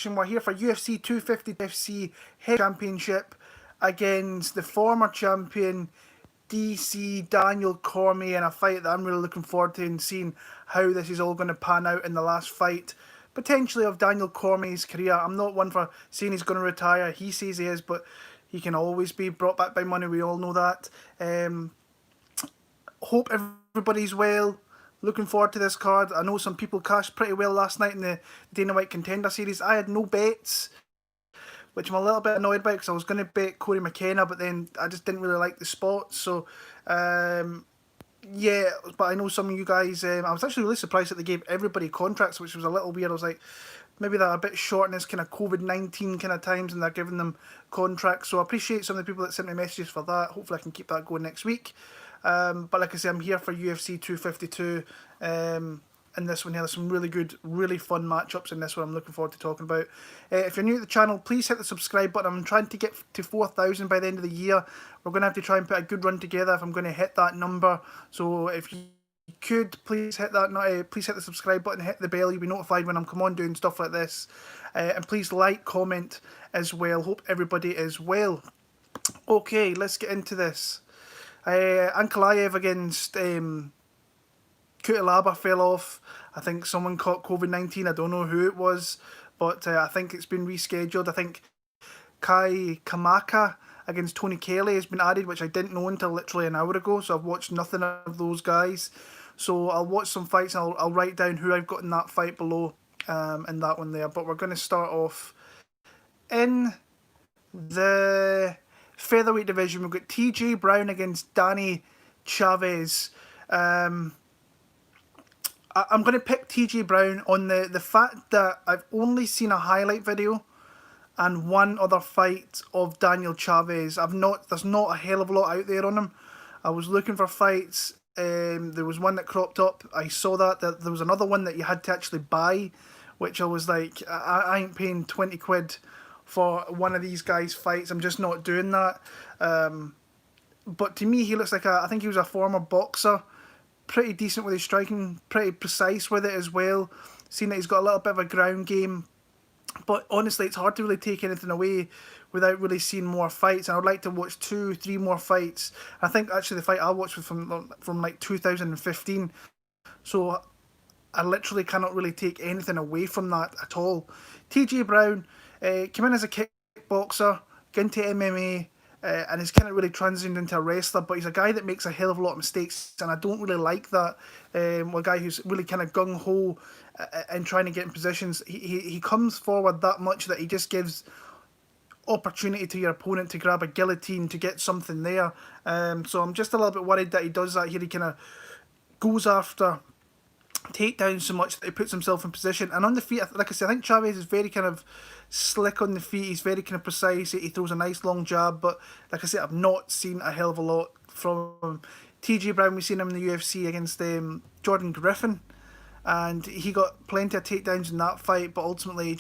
We're here for UFC 250 UFC Head Championship against the former champion DC Daniel Cormier in a fight that I'm really looking forward to and seeing how this is all going to pan out in the last fight, potentially of Daniel Cormier's career. I'm not one for saying he's going to retire. He says he is, but he can always be brought back by money. We all know that. Hope everybody's well. Looking forward to this card. I know some people cashed pretty well last night in the Dana White Contender Series. I had no bets, which I'm a little bit annoyed by because I was going to bet Corey McKenna, but then I just didn't really like the spots. So, yeah, but I know some of you guys, I was actually really surprised that they gave everybody contracts, which was a little weird. I was like, maybe they're a bit short in this kind of COVID-19 kind of times and they're giving them contracts. So I appreciate some of the people that sent me messages for that. Hopefully I can keep that going next week. But like I say, I'm here for UFC 252. In this one here, there's some really good, really fun matchups in this one I'm looking forward to talking about. If you're new to the channel, please hit the subscribe button. I'm trying to get to 4,000 by the end of the year. We're going to have to try and put a good run together if I'm going to hit that number. So if you could, please hit that. Please hit the subscribe button, hit the bell. You'll be notified when I'm come on doing stuff like this. And please like, comment as well. Hope everybody is well. Okay, let's get into this. Ankalaev against Kutalaba fell off. I think someone caught COVID-19. I don't know who it was, but I think it's been rescheduled. I think Kamaka against Tony Kelley has been added, which I didn't know until literally an hour ago, so I've watched nothing of those guys. So I'll watch some fights and I'll write down who I've got in that fight below in that one there. But we're going to start off in the featherweight division. We've got TJ Brown against Danny Chavez. I'm going to pick TJ Brown on the fact that I've only seen a highlight video and one other fight of Daniel Chavez. There's not a hell of a lot out there on him. I was looking for fights. There was one that cropped up. I saw that there was another one that you had to actually buy, which I was like, I ain't paying 20 quid for one of these guys' fights. I'm just not doing that. But to me, he looks like I think he was a former boxer. Pretty decent with his striking, pretty precise with it as well. Seen that he's got a little bit of a ground game. But honestly, it's hard to really take anything away without really seeing more fights. And I would like to watch 2-3 more fights. I think actually the fight I watched was from like 2015. So I literally cannot really take anything away from that at all. TJ Brown came in as a kickboxer, got into MMA, and he's kind of really transitioned into a wrestler, but he's a guy that makes a hell of a lot of mistakes, and I don't really like that. A guy who's really kind of gung-ho and trying to get in positions. He comes forward that much that he just gives opportunity to your opponent to grab a guillotine to get something there. So I'm just a little bit worried that he does that here. He kind of goes after takedowns so much that he puts himself in position. And on the feet, like I said, I think Chavez is very kind of slick on the feet. He's very kind of precise. He throws a nice long jab. But like I said, I've not seen a hell of a lot from him. TJ Brown, we've seen him in the UFC against Jordan Griffin. And he got plenty of takedowns in that fight. But ultimately,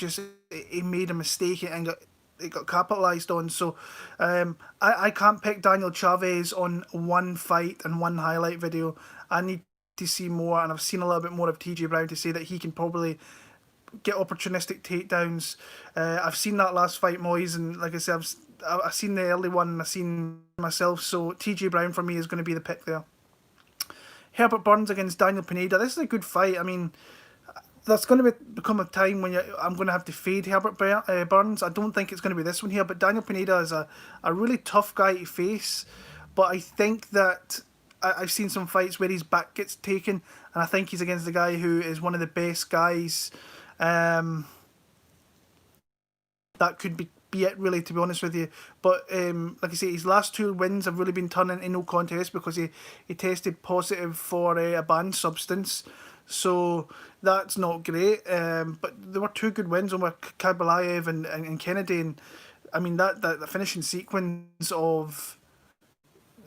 he made a mistake and it got capitalised on. So I can't pick Daniel Chavez on one fight and one highlight video. I need to see more, and I've seen a little bit more of TJ Brown to say that he can probably get opportunistic takedowns. I've seen that last fight, Moyes, and like I said, I've seen the early one and I've seen myself, so TJ Brown for me is going to be the pick there. Herbert Burns against Daniel Pineda. This is a good fight. I mean, there's going to become a time when I'm going to have to fade Herbert Burns. I don't think it's going to be this one here, but Daniel Pineda is a really tough guy to face, but I think that I've seen some fights where his back gets taken, and I think he's against the guy who is one of the best guys. That could be it, really, to be honest with you. But like I say, his last 2 wins have really been turned into no contest because he tested positive for a banned substance. So that's not great. But there were 2 good wins over Kabalaev and Kennedy. And I mean, the finishing sequence of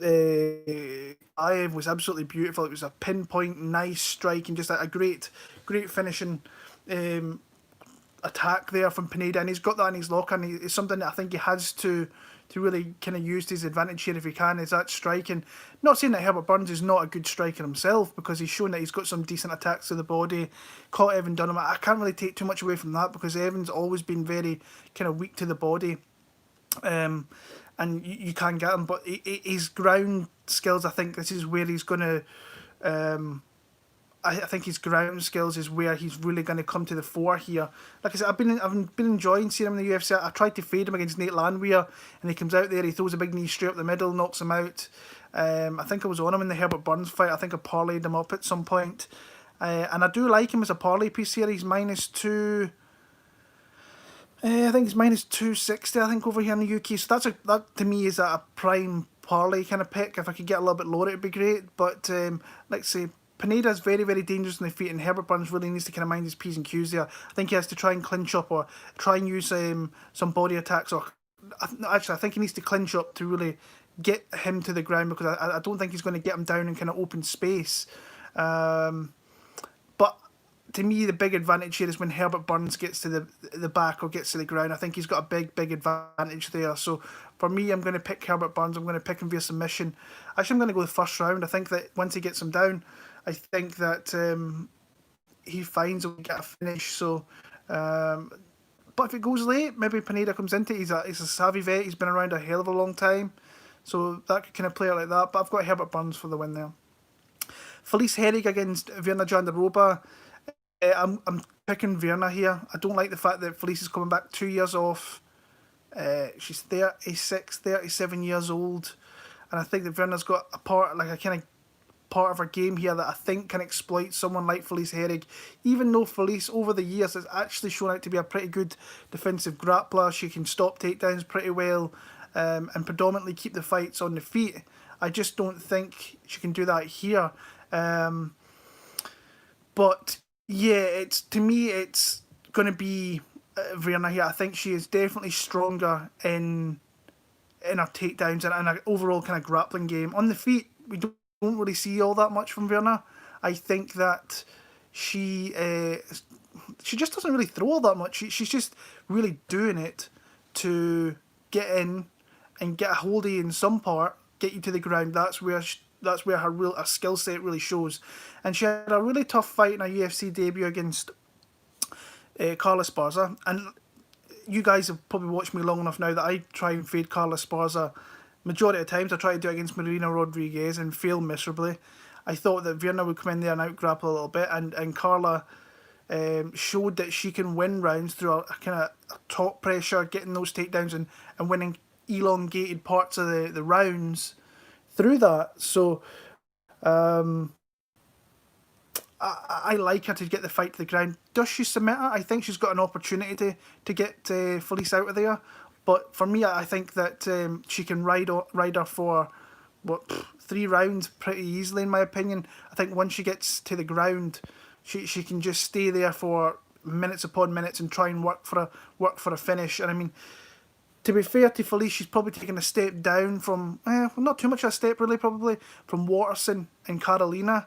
Ayev was absolutely beautiful. It was a pinpoint, nice strike, and just a great finishing attack there from Pineda, and he's got that in his locker, and it's something that I think he has to really kind of use to his advantage here if he can, is that striking. Not saying that Herbert Burns is not a good striker himself, because he's shown that he's got some decent attacks to the body, caught Evan Dunham. I can't really take too much away from that, because Evan's always been very kind of weak to the body. And you can get him, but his ground skills, I think this is where he's going to... I think his ground skills is where he's really going to come to the fore here. Like I said, I've been enjoying seeing him in the UFC. I tried to fade him against Nate Landwehr, and he comes out there, he throws a big knee straight up the middle, knocks him out. I think I was on him in the Herbert Burns fight. I think I parlayed him up at some point. And I do like him as a parlay piece here. He's -2... I think he's -260, I think, over here in the UK. So that to me is a prime parlay kind of pick. If I could get a little bit lower, it'd be great. But like I say, Pineda is very, very dangerous on the feet, and Herbert Burns really needs to kind of mind his P's and Q's there. I think he has to try and clinch up, or try and use some body attacks. Or actually, I think he needs to clinch up to really get him to the ground, because I don't think he's going to get him down in kind of open space. But to me, the big advantage here is when Herbert Burns gets to the back or gets to the ground. I think he's got a big, big advantage there. So for me, I'm going to pick Herbert Burns. I'm going to pick him via submission. Actually, I'm going to go the first round. I think that once he gets him down, I think that he finds he'll get a finish. So, but if it goes late, maybe Pineda comes into it. He's a savvy vet. He's been around a hell of a long time. So that could kind of play out like that. But I've got Herbert Burns for the win there. Felice Herrig against Virna Jandiroba. I'm picking Virna here. I don't like the fact that Felice is coming back 2 years off. She's 36, 37 years old. And I think that Virna's got a part of her game here that I think can exploit someone like Felice Herrig. Even though Felice, over the years, has actually shown out to be a pretty good defensive grappler. She can stop takedowns pretty well, and predominantly keep the fights on the feet. I just don't think she can do that here. But yeah, to me, it's going to be Virna here. I think she is definitely stronger in her takedowns and her overall kind of grappling game. On the feet, we don't really see all that much from Virna. I think that she just doesn't really throw all that much. She's just really doing it to get in and get a hold of you in some part, get you to the ground. That's where her skill set really shows. And she had a really tough fight in her UFC debut against Carla Esparza. And you guys have probably watched me long enough now that I try and fade Carla Esparza. Majority of times I try to do it against Marina Rodriguez and fail miserably. I thought that Virna would come in there and out-grapple a little bit, and Carla showed that she can win rounds through a kind of top pressure, getting those takedowns and winning elongated parts of the rounds through that. So I like her to get the fight to the ground. Does she submit her? I think she's got an opportunity to get Felice out of there. But for me, I think that she can ride her for 3 rounds pretty easily, in my opinion. I think once she gets to the ground, she can just stay there for minutes upon minutes and try and work for a finish. And I mean, to be fair to Felice, she's probably taken a step down from not too much of a step really, probably from Watterson and Carolina.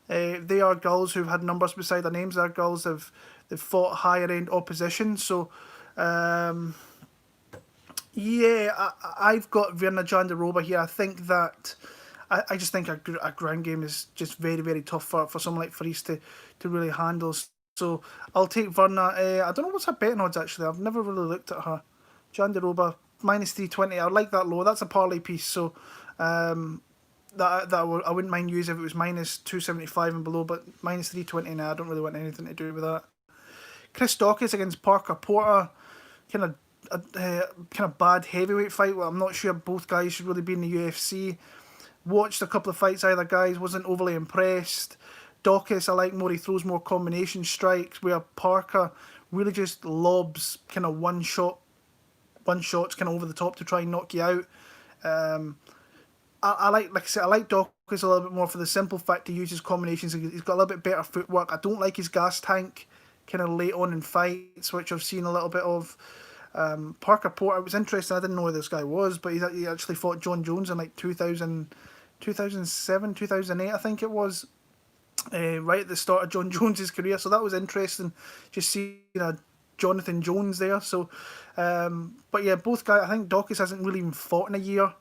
They are girls who've had numbers beside their names. They're girls they've fought higher end opposition. So. Yeah, I've got Virna Jandiroba here. I think that I just think a ground game is just very, very tough for someone like Felice to really handle. So I'll take Virna. I don't know what's her betting odds actually. I've never really looked at her. Jandiroba -320. I like that low. That's a parlay piece. So I wouldn't mind using if it was -275 and below. But -320 now. I don't really want anything to do with that. Chris Daukaus against Parker Porter. Kind of bad heavyweight fight. Well, I'm not sure both guys should really be in the UFC. Watched a couple of fights either guys, wasn't overly impressed. Daukaus, I like more, he throws more combination strikes, where Parker really just lobs kind of one shots kind of over the top to try and knock you out. I like I said, I like Daukaus a little bit more for the simple fact he uses combinations. He's got a little bit better footwork. I don't like his gas tank kind of late on in fights, which I've seen a little bit of. Parker Porter, it was interesting, I didn't know who this guy was, but he actually fought John Jones in like 2007, 2008 I think it was, right at the start of John Jones's career, so that was interesting, just seeing a Jonathan Jones there. So, but yeah, both guys. I think Daukaus hasn't really even fought in a year.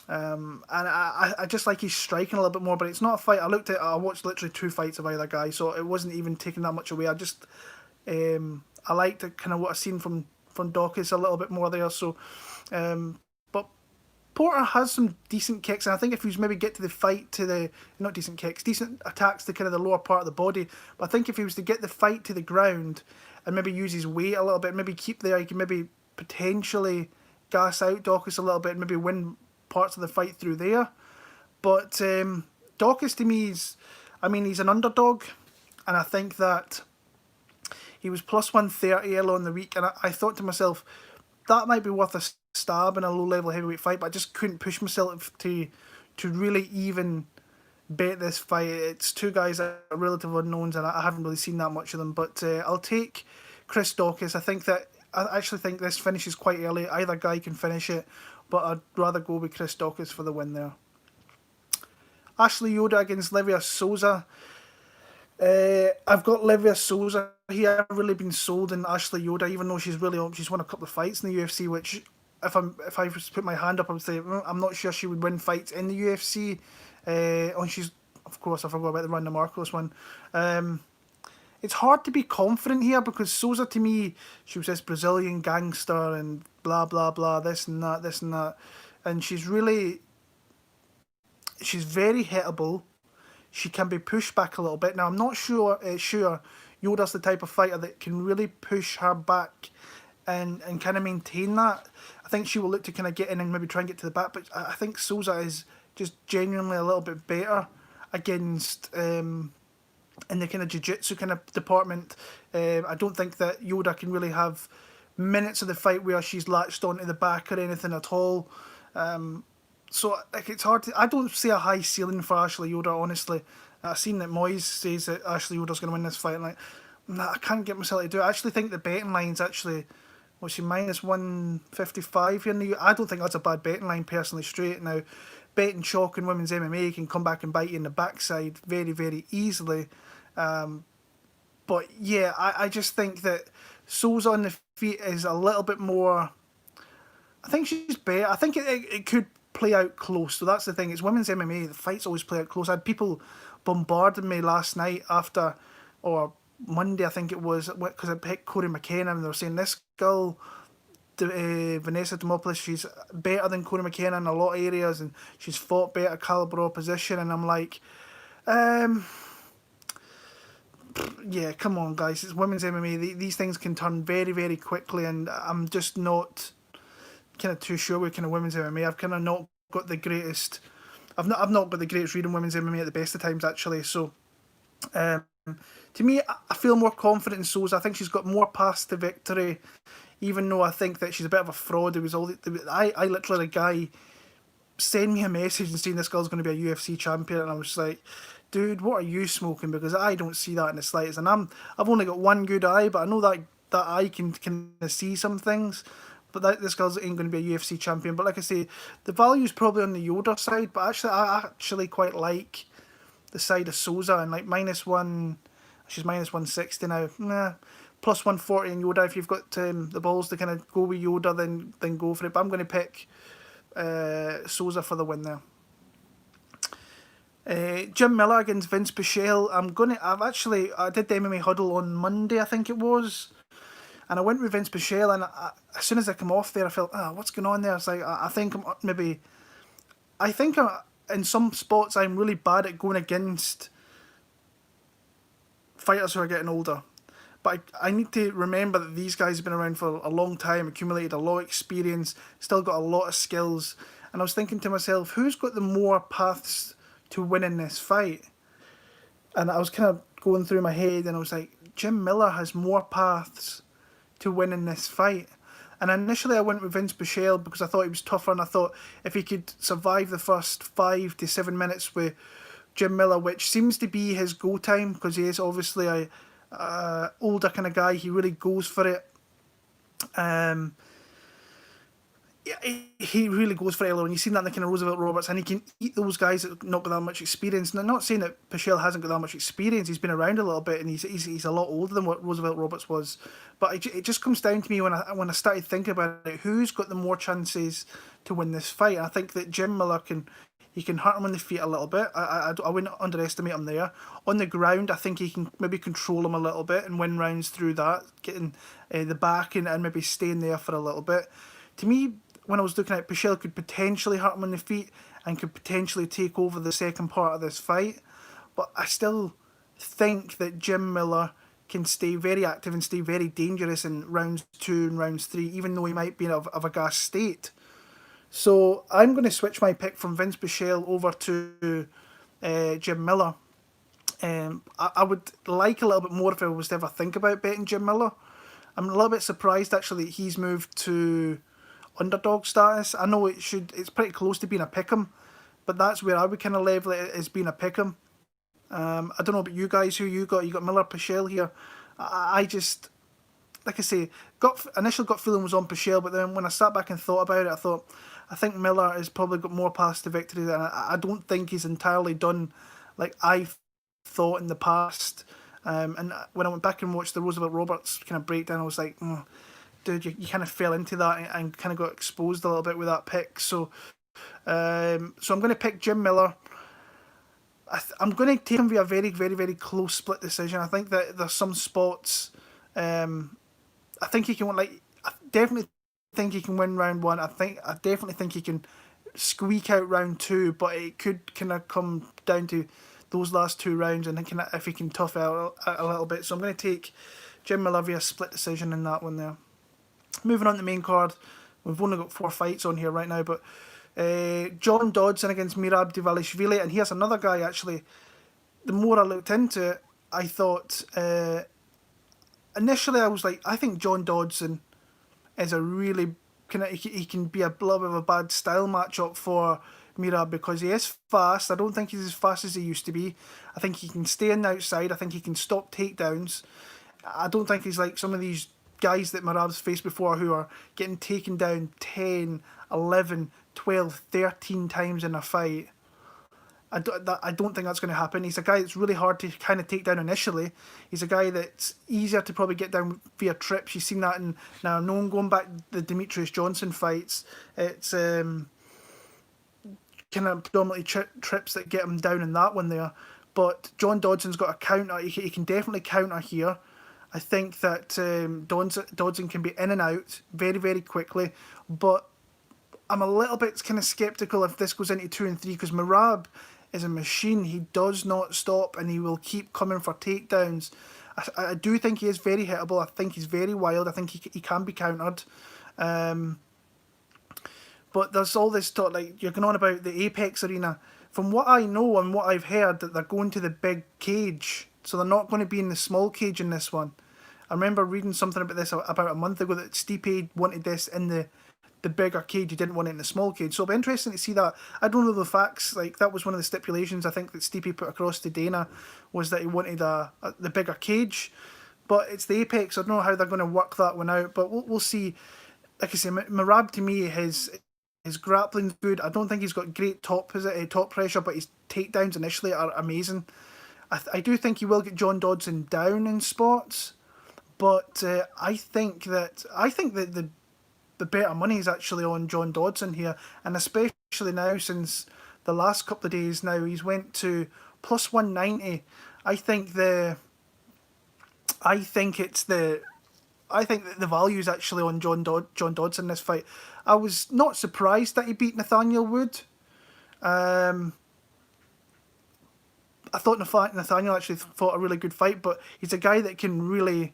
And I just like he's striking a little bit more, but it's not a fight. I watched literally 2 fights of either guy, so it wasn't even taking that much away. I liked kind of what I've seen from Daukaus a little bit more there. So, but Porter has some decent kicks, and I think if he was maybe get to the fight to the not decent kicks, decent attacks to kind of the lower part of the body. But I think if he was to get the fight to the ground and maybe use his weight a little bit, maybe keep there, he can maybe potentially gas out Daukaus a little bit, and maybe win parts of the fight through there. But Daukaus to me he's an underdog, and I think that he was plus 130 early on the week, and I thought to myself that might be worth a stab in a low level heavyweight fight, but I just couldn't push myself to really even bet this fight. It's 2 guys that are relative unknowns, and I haven't really seen that much of them. But I'll take Chris Daukaus. I actually think this finishes quite early. Either guy can finish it, but I'd rather go with Chris Daukaus for the win there. Ashley Yoder against Livinha Souza. I've got Livinha Souza here. I've really been sold in Ashley Yoder, even though she's won a couple of fights in the UFC, which if I was to put my hand up, I would say I'm not sure she would win fights in the UFC. She's, of course, I forgot about the Ronda Marcos one. It's hard to be confident here because Souza, to me, she was this Brazilian gangster and blah blah blah, this and that, and she's very hittable. She can be pushed back a little bit. Now I'm not sure Yoder's the type of fighter that can really push her back and kind of maintain that. I think she will look to kind of get in and maybe try and get to the back, but I think Souza is just genuinely a little bit better against in the kind of jiu-jitsu kind of department. I don't think that Yoder can really have minutes of the fight where she's latched onto the back or anything at all. So like it's hard to. I don't see a high ceiling for Ashley Yoder, honestly. I've seen that Moyes says that Ashley Yoder's going to win this fight, and I can't get myself to do it. I actually think the betting line's actually, was she minus 155 here in the I don't think that's a bad betting line personally. Straight now, betting chalk in women's MMA can come back and bite you in the backside very, very easily. But yeah, I just think that Souza on the feet is a little bit more. I think she's better. I think it could play out close. So that's the thing. It's women's MMA. The fights always play out close. I had people bombarding me last night or Monday, I think it was, because I picked Corey McKenna, and they were saying this girl, Vanessa Demopoulos, she's better than Corey McKenna in a lot of areas, and she's fought better caliber opposition. And I'm like, yeah, come on, guys. It's women's MMA. These things can turn very, very quickly, and I'm just not kind of too sure with kind of women's MMA. I've kind of not got the greatest. I've not got the greatest read on women's MMA at the best of times, actually. So, to me, I feel more confident in Souza. I think she's got more paths to victory, even though I think that she's a bit of a fraud. I literally, a guy send me a message and saying this girl's going to be a UFC champion, and I was like, dude, what are you smoking? Because I don't see that in the slightest. And I've only got one good eye, but I know that eye can see some things. But this girl ain't going to be a UFC champion. But like I say, the value's probably on the Yoder side. But actually, I actually quite like the side of Souza. And like she's minus 160 now. Nah, plus 140 in Yoder. If you've got the balls to kind of go with Yoder, then go for it. But I'm going to pick Souza for the win there. Jim Miller against Vince Bushell. I did the MMA huddle on Monday, I think it was. And I went with Vince Bushell, and as soon as I come off there, I felt, what's going on there? It's like, I think in some spots I'm really bad at going against fighters who are getting older. But I need to remember that these guys have been around for a long time, accumulated a lot of experience, still got a lot of skills. And I was thinking to myself, who's got the more paths to winning this fight? And I was kind of going through my head, and I was like, Jim Miller has more paths to win in this fight. And initially I went with Vince Bushell because I thought he was tougher, and I thought if he could survive the first 5 to 7 minutes with Jim Miller, which seems to be his go time because he is obviously a older kind of guy, he really goes for it. Yeah, he really goes for it earlier. And you've seen that in the kind of Roosevelt Roberts, and he can eat those guys that not got that much experience. And I'm not saying that Pichel hasn't got that much experience. He's been around a little bit, and he's a lot older than what Roosevelt Roberts was. But it just comes down to me when I started thinking about it, who's got the more chances to win this fight? And I think that Jim Miller can hurt him on the feet a little bit. I wouldn't underestimate him there. On the ground, I think he can maybe control him a little bit and win rounds through that, getting the back and maybe staying there for a little bit. To me, when I was looking at it, Pichel could potentially hurt him on the feet and could potentially take over the second part of this fight. But I still think that Jim Miller can stay very active and stay very dangerous in rounds 2 and rounds 3, even though he might be of a gas state. So I'm going to switch my pick from Vince Bushell over to Jim Miller. I would like a little bit more if I was to ever think about betting Jim Miller. I'm a little bit surprised actually that he's moved to underdog status. I know it's pretty close to being a pick'em, but that's where I would kind of level it as being a pick'em. I don't know about you guys, who you got. You got Miller, Pichel here. I just, like I say, initial gut feeling was on Pichel, but then when I sat back and thought about it, I think Miller has probably got more paths to victory than I don't think he's entirely done like I thought in the past. And when I went back and watched the Roosevelt Roberts kind of breakdown, I was like, dude, you kind of fell into that and kind of got exposed a little bit with that pick. So I'm going to pick Jim Miller. I'm going to take him via a very, very, very close split decision. I think that there's some spots. I think he can win. I definitely think he can win round 1. I definitely think he can squeak out round 2, but it could kind of come down to those last 2 rounds, and if he can tough out a little bit. So I'm going to take Jim Miller via split decision in that one there. Moving on to the main card, we've only got 4 fights on here right now, but John Dodson against Mirab Dvalishvili, and here's another guy actually. The more I looked into it, I thought initially I was like, I think John Dodson is a really he can be a little bit of a bad style matchup for Mirab because he is fast. I don't think he's as fast as he used to be. I think he can stay on the outside. I think he can stop takedowns. I don't think he's like some of these guys that Mirab's faced before who are getting taken down 10, 11, 12, 13 times in a fight. I don't think that's going to happen. He's a guy that's really hard to kind of take down initially. He's a guy that's easier to probably get down via trips. You've seen that in, now no one going back the Demetrius Johnson fights. It's kind of predominantly trips that get him down in that one there. But John Dodson's got a counter. He can definitely counter here. I think that Dodson can be in and out very, very quickly. But I'm a little bit kind of sceptical if this goes into 2 and 3 because Merab is a machine. He does not stop and he will keep coming for takedowns. I do think he is very hittable. I think he's very wild. I think he can be countered. But there's all this talk, like you're going on about the Apex Arena. From what I know and what I've heard, that they're going to the big cage. So they're not going to be in the small cage in this one. I remember reading something about this about a month ago that Stipe wanted this in the bigger cage. He didn't want it in the small cage. So it'll be interesting to see that. I don't know the facts. Like that was one of the stipulations I think that Stipe put across to Dana was that he wanted the bigger cage. But it's the Apex. I don't know how they're going to work that one out. But we'll see. Like I say, Merab to me his grappling's good. I don't think he's got great top pressure, but his takedowns initially are amazing. I do think he will get John Dodson down in spots, but I think that the better money is actually on John Dodson here, and especially now since the last couple of days now he's went to plus 190. I think that the value is actually on John Dodson in this fight. I was not surprised that he beat Nathaniel Wood. I thought Nathaniel actually fought a really good fight, but he's a guy that can really,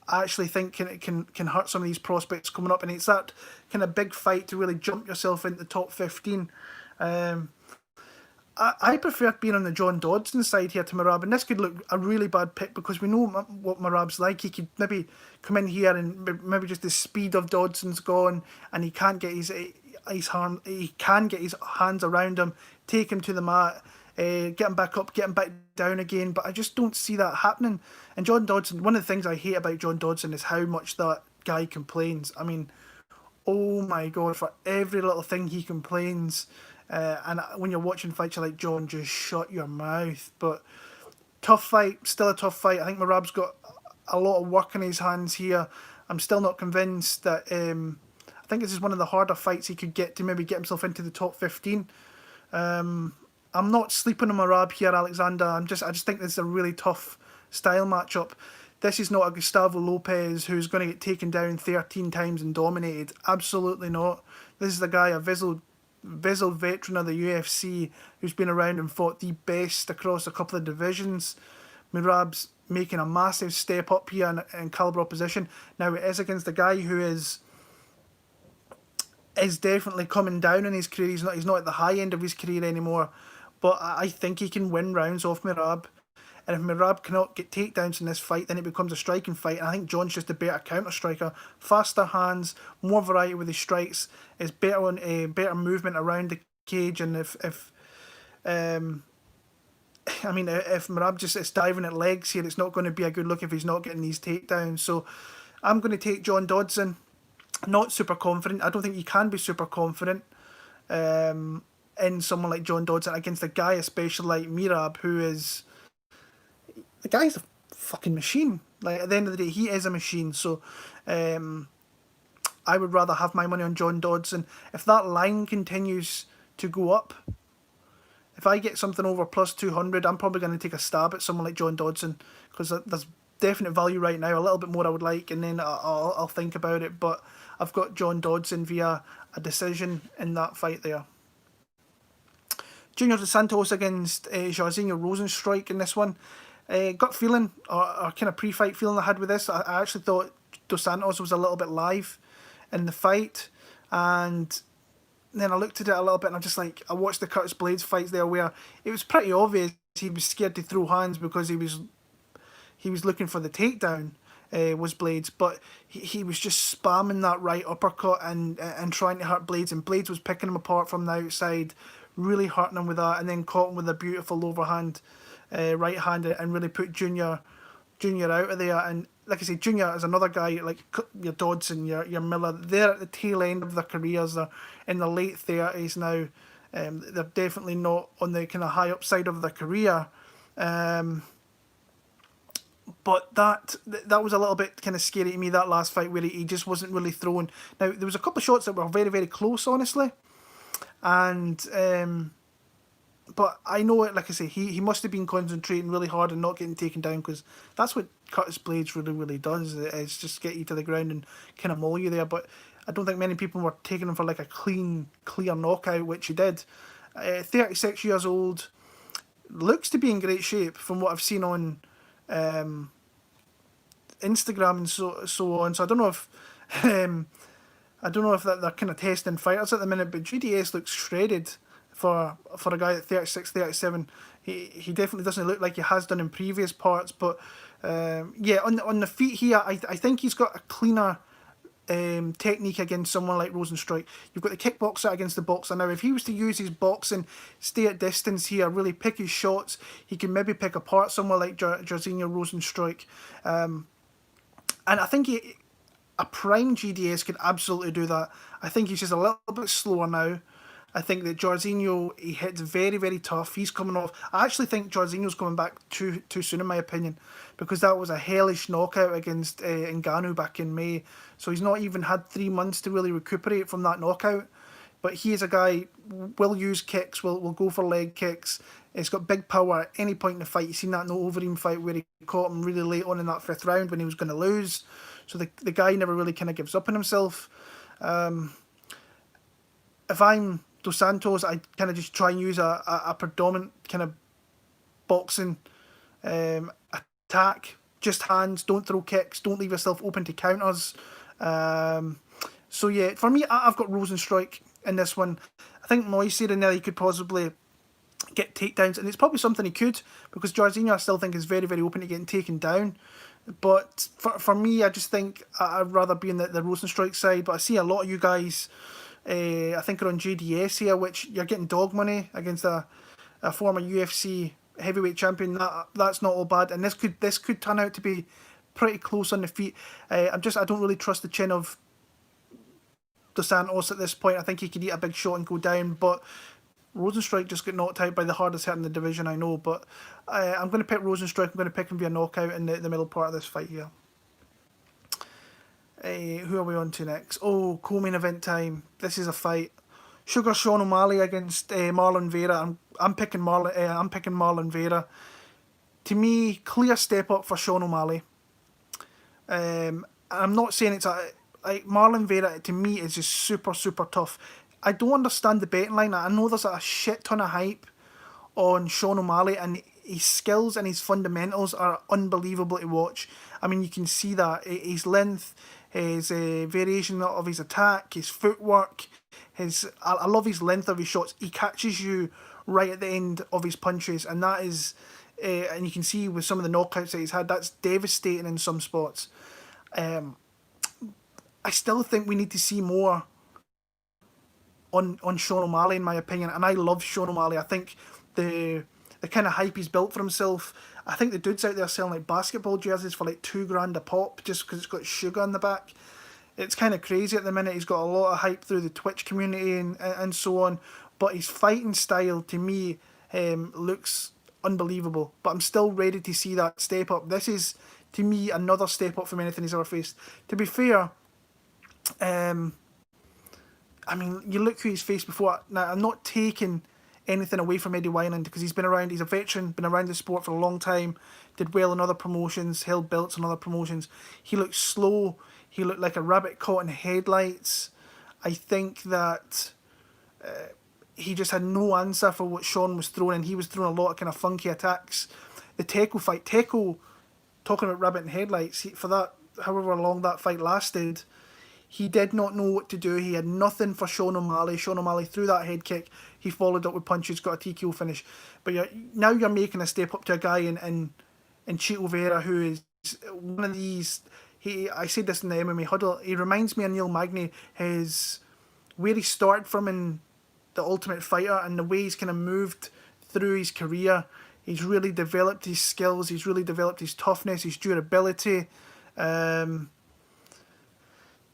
I actually think can hurt some of these prospects coming up, and it's that kind of big fight to really jump yourself into the top 15. I prefer being on the John Dodson side here to Merab, and this could look a really bad pick because we know what Merab's like. He could maybe come in here and maybe just the speed of Dodson's gone, and he can't get his hand. He can get his hands around him, take him to the mat, get him back up, get him back down again. But I just don't see that happening. And John Dodson, one of the things I hate about John Dodson is how much that guy complains. I mean, Oh my god, for every little thing he complains. And when you're watching fights, you're like, John, just shut your mouth. But tough fight, still a tough fight. I think Merab's got a lot of work in his hands here. I'm still not convinced that. I think this is one of the harder fights he could get to maybe get himself into the top 15. I'm not sleeping on Merab here, Alexander. I just think this is a really tough style matchup. This is not a Gustavo Lopez who's going to get taken down 13 times and dominated. Absolutely not. This is the guy, a visible veteran of the UFC who's been around and fought the best across a couple of divisions. Mirab's making a massive step up here in caliber opposition. Now it is against a guy who is definitely coming down in his career. He's not at the high end of his career anymore. But I think he can win rounds off Mirab. And if Mirab cannot get takedowns in this fight, then it becomes a striking fight. And I think John's just a better counter striker, faster hands, more variety with his strikes. Is better on a better movement around the cage. And if Mirab just is diving at legs here, it's not going to be a good look if he's not getting these takedowns. So I'm going to take John Dodson. Not super confident. I don't think you can be super confident in someone like John Dodson against a guy, especially like Mirab, who is the guy's a fucking machine. Like at the end of the day, he is a machine. So I would rather have my money on John Dodson. If that line continues to go up, if I get something over plus 200, I'm probably going to take a stab at someone like John Dodson because there's definite value right now. A little bit more I would like, and then I'll think about it. But I've got John Dodson via a decision in that fight there. Junior Dos Santos against Jairzinho Rozenstruick in this one. Gut feeling, or kind of pre-fight feeling I had with this, I actually thought Dos Santos was a little bit live in the fight. And then I looked at it a little bit and I watched the Curtis Blades fights there where it was pretty obvious he was scared to throw hands because he was looking for the takedown, was Blades, but he was just spamming that right uppercut and trying to hurt Blades, and Blades was picking him apart from the outside, really hurting him with that, and then caught him with a beautiful overhand right hand and really put Junior out of there. And like I say, Junior is another guy like your Dodson, your Miller. They're at the tail end of their careers. They're in their late 30s now. They're definitely not on the kind of high upside of their career. But that was a little bit kind of scary to me, that last fight where he just wasn't really throwing. Now, there was a couple of shots that were very, very close, honestly. And but I know it, like I say, he must have been concentrating really hard and not getting taken down, because that's what Curtis Blades really, really does, is just get you to the ground and kind of maul you there. But I don't think many people were taking him for like a clean, clear knockout, which he did. 36 years old, looks to be in great shape from what I've seen on Instagram and so on. So I don't know if that they're kind of testing fighters at the minute, but GDS looks shredded for a guy at 36, 37. He definitely doesn't look like he has done in previous parts. But yeah, on the feet here, I think he's got a cleaner technique against someone like Rozenstruick. You've got the kickboxer against the boxer. Now, if he was to use his boxing, stay at distance here, really pick his shots, he can maybe pick apart someone like Jairzinho Rozenstruick. And I think a prime GDS could absolutely do that. I think he's just a little bit slower now. I think that Jairzinho, he hits very, very tough. He's coming off. I actually think Jairzinho's coming back too soon, in my opinion, because that was a hellish knockout against Ngannou back in May. So he's not even had 3 months to really recuperate from that knockout. But he is a guy, will use kicks, will go for leg kicks. He's got big power at any point in the fight. You've seen that in the Overeem fight where he caught him really late on in that 5th round when he was going to lose. So the guy never really kind of gives up on himself. If I'm Dos Santos, I kind of just try and use a predominant kind of boxing attack. Just hands, don't throw kicks, don't leave yourself open to counters. So yeah, for me, I've got Rozenstruick in this one. I think Miocic in there, he could possibly get takedowns, and it's probably something he could, because Jairzinho I still think is very, very open to getting taken down. But for me, I just think I'd rather be in the Rozenstruick side. But I see a lot of you guys, I think, are on JDS here, which you're getting dog money against a former UFC heavyweight champion. That's not all bad, and this could turn out to be pretty close on the feet. I don't really trust the chin of Dos Santos at this point. I think he could eat a big shot and go down, but Rozenstruick just got knocked out by the hardest hit in the division, I know, but I'm going to pick Rozenstruick. I'm going to pick him via knockout in the middle part of this fight here. Who are we on to next? Oh, co-main event time. This is a fight. Sugar Sean O'Malley against Marlon Vera. I'm picking Marlon. I'm picking Marlon Vera. To me, clear step up for Sean O'Malley. I'm not saying it's like Marlon Vera. To me, is just super tough. I don't understand the betting line. I know there's a shit ton of hype on Sean O'Malley, and his skills and his fundamentals are unbelievable to watch. I mean, you can see that his length, his variation of his attack, his footwork, I love his length of his shots. He catches you right at the end of his punches, and that is, and you can see with some of the knockouts that he's had, that's devastating in some spots. I still think we need to see more on Sean O'Malley, in my opinion, and I love Sean O'Malley. I think the kind of hype he's built for himself. I think the dude's out there selling like basketball jerseys for like $2,000 a pop just because it's got sugar on the back. It's kind of crazy at the minute. He's got a lot of hype through the Twitch community and so on, but his fighting style to me looks unbelievable. But I'm still ready to see that step up. This is to me another step up from anything he's ever faced. To be fair, I mean, you look who he's faced before. Now, I'm not taking anything away from Eddie Wineland because he's been around, he's a veteran, been around the sport for a long time, did well in other promotions, held belts in other promotions. He looked slow, he looked like a rabbit caught in headlights. I think that he just had no answer for what Sean was throwing, and he was throwing a lot of kind of funky attacks. The Teko fight, Teko, talking about rabbit in headlights, for that, however long that fight lasted, he did not know what to do. He had nothing for Sean O'Malley. Sean O'Malley threw that head kick. He followed up with punches, got a TKO finish. But now you're making a step up to a guy in Chito Vera who is one of these. I said this in the MMA huddle. He reminds me of Neil Magny. Where he started from in The Ultimate Fighter and the way he's kind of moved through his career. He's really developed his skills. He's really developed his toughness, his durability.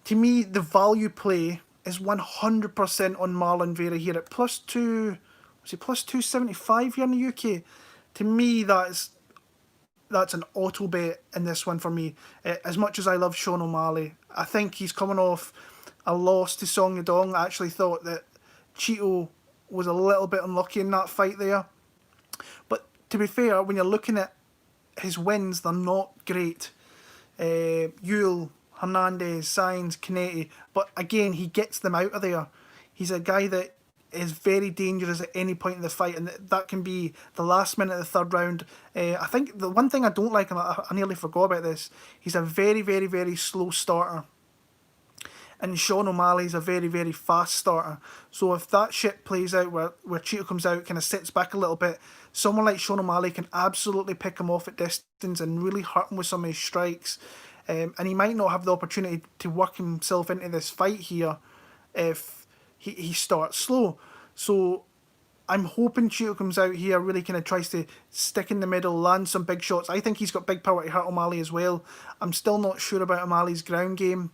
To me, the value play is 100% on Marlon Vera here at +2. Was he +275 here in the UK? To me, that's an auto bet in this one for me. As much as I love Sean O'Malley, I think he's coming off a loss to Song Yadong. I actually thought that Chito was a little bit unlucky in that fight there. But to be fair, when you're looking at his wins, they're not great. Yule, Hernandez, Sainz, Canete, but again, he gets them out of there. He's a guy that is very dangerous at any point in the fight, and that can be the last minute of the third round. I think the one thing I don't like, and I nearly forgot about this, he's a very slow starter. And Sean O'Malley's a very fast starter. So if that shit plays out where Chito comes out, kind of sits back a little bit, someone like Sean O'Malley can absolutely pick him off at distance and really hurt him with some of his strikes. And he might not have the opportunity to work himself into this fight here if he starts slow. So I'm hoping Chito comes out here, really kind of tries to stick in the middle, land some big shots. I think he's got big power to hurt O'Malley as well. I'm still not sure about O'Malley's ground game,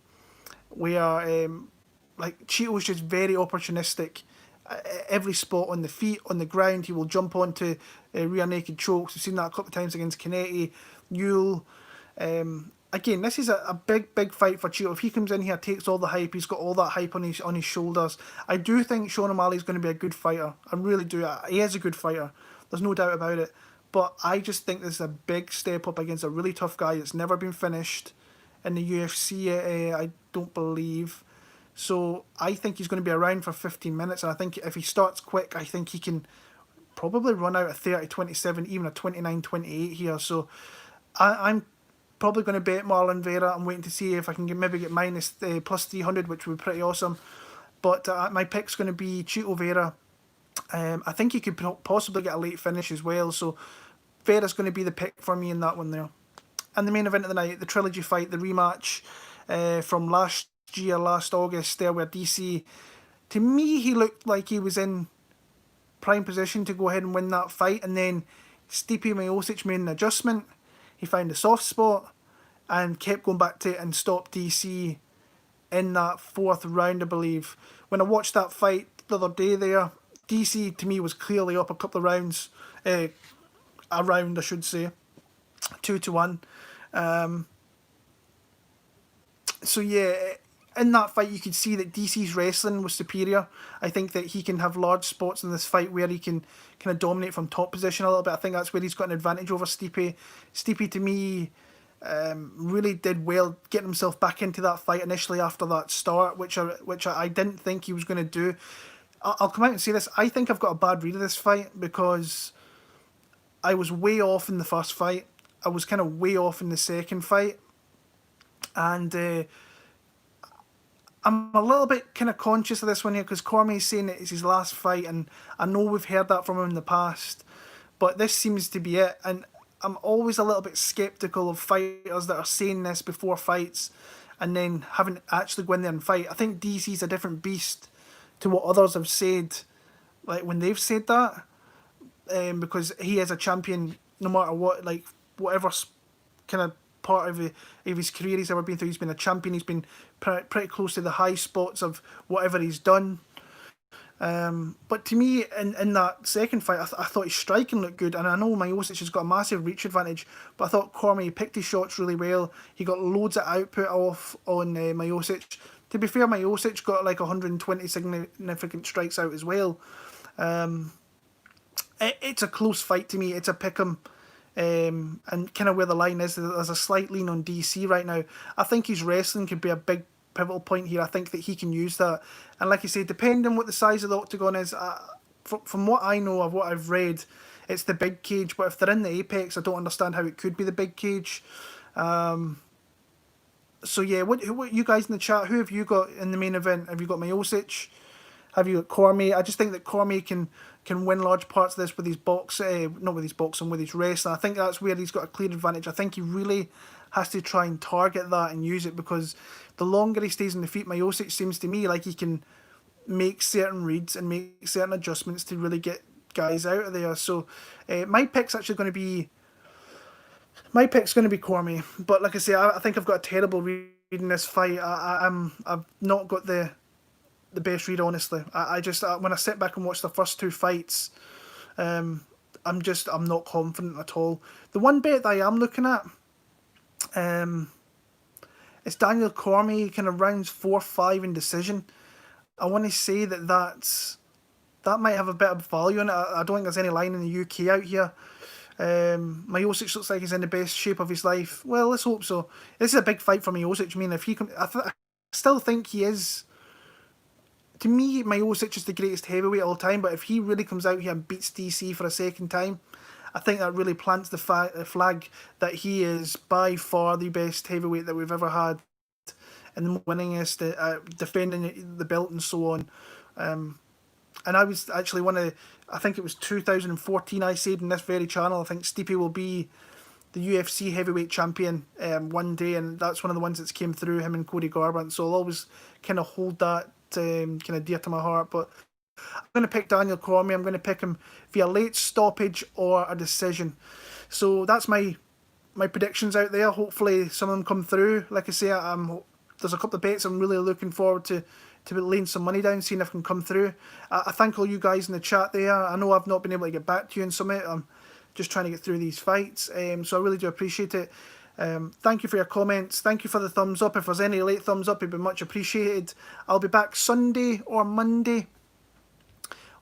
where like Chito's just very opportunistic. Every spot on the feet, on the ground, he will jump onto rear naked chokes. We've seen that a couple of times against Canete, Yule. Again, this is a big fight for Chito. If he comes in here, takes all the hype, he's got all that hype on his shoulders. I do think Sean O'Malley's going to be a good fighter. I really do. He is a good fighter. There's no doubt about it. But I just think this is a big step up against a really tough guy that's never been finished in the UFC, I don't believe. So I think he's going to be around for 15 minutes. And I think if he starts quick, I think he can probably run out a 30-27, even a 29-28 here. So I'm probably going to bet Marlon Vera. I'm waiting to see if I can maybe get minus +300, which would be pretty awesome. But my pick's going to be Chito Vera. I think he could possibly get a late finish as well. So Vera's going to be the pick for me in that one there. And the main event of the night, the trilogy fight, the rematch from last August there with DC. To me, he looked like he was in prime position to go ahead and win that fight. And then Stipe Miocic made an adjustment. He found a soft spot and kept going back to it and stopped DC in that 4th round, I believe. When I watched that fight the other day there, DC to me was clearly up a couple of rounds, a round I should say, 2-1. So yeah, in that fight you could see that DC's wrestling was superior. I think that he can have large spots in this fight where he can kind of dominate from top position a little bit. I think that's where he's got an advantage over Stipe. Stipe to me really did well getting himself back into that fight initially after that start, which I didn't think he was going to do. I'll come out and say this, I think I've got a bad read of this fight because I was way off in the first fight. I was kind of way off in the second fight. And I'm a little bit kind of conscious of this one here because Cormier's saying that it's his last fight, and I know we've heard that from him in the past, but this seems to be it. And I'm always a little bit sceptical of fighters that are saying this before fights and then haven't actually go in there and fight. I think DC's a different beast to what others have said, like when they've said that, because he is a champion no matter what, like whatever kind of part of his career he's ever been through. He's been a champion. He's been pretty close to the high spots of whatever he's done. But to me, in that second fight, I thought his striking looked good, and I know Miocic has got a massive reach advantage, but I thought Cormier picked his shots really well. He got loads of output off on Miocic. To be fair, Miocic got like 120 significant strikes out as well. It's a close fight to me. It's a pick'em. And kind of where the line is, there's a slight lean on DC right now. I think his wrestling could be a big pivotal point here. I think that he can use that, and like you say, depending on what the size of the octagon is, from what I know of what I've read, it's the big cage. But if they're in the Apex, I don't understand how it could be the big cage. So yeah, what you guys in the chat, who have you got in the main event? Have you got Miocic? Have you got Cormier? I just think that Cormier can win large parts of this with his not with his boxing, with his wrestling. I think that's where he's got a clear advantage. I think he really has to try and target that and use it, because the longer he stays on the feet, Miocic seems to me like he can make certain reads and make certain adjustments to really get guys out of there. So my pick's going to be Cormier. But like I say, I think I've got a terrible read in this fight. I've not got the best read, honestly. I just when I sit back and watch the first two fights, I'm not confident at all. The one bet that I am looking at, it's Daniel Cormier, kind of rounds 4-5 in decision. I want to say that might have a bit of value in it. I don't think there's any line in the UK out here. Miocic looks like he's in the best shape of his life. Well, let's hope so. This is a big fight for Miocic. I mean, if he can, I still think he is. To me, Miocic is the greatest heavyweight of all time, but if he really comes out here and beats DC for a second time, I think that really plants the flag that he is by far the best heavyweight that we've ever had, and the winningest, defending the belt and so on. And I was actually I think it was 2014 I said in this very channel, I think Stipe will be the UFC heavyweight champion one day, and that's one of the ones that's came through, him and Cody Garbrandt, so I'll always kind of hold that kind of dear to my heart. But I'm going to pick Daniel Cormier. I'm going to pick him via late stoppage or a decision. So that's my predictions out there. Hopefully some of them come through. Like I say, there's a couple of bets I'm really looking forward to laying some money down, seeing if I can come through. I thank all you guys in the chat there. I know I've not been able to get back to you in some of it. I'm just trying to get through these fights, so I really do appreciate it. Thank you for your comments. Thank you for the thumbs up. If there's any late thumbs up, it'd be much appreciated. I'll be back Sunday or Monday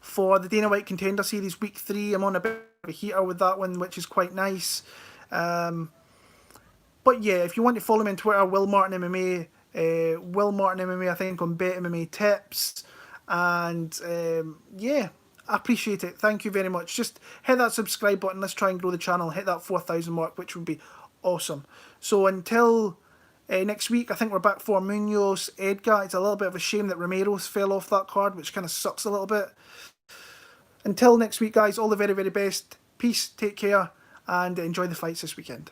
for the Dana White Contender Series Week 3. I'm on a bit of a heater with that one, which is quite nice. But yeah, if you want to follow me on Twitter, Will Martin MMA, I think, on Bet MMA Tips. And yeah, I appreciate it. Thank you very much. Just hit that subscribe button. Let's try and grow the channel. Hit that 4,000 mark, which would be awesome. So until next week, I think we're back for Munoz, Edgar. It's a little bit of a shame that Romero's fell off that card, which kind of sucks a little bit. Until next week, guys, all the very, very best. Peace, take care, and enjoy the fights this weekend.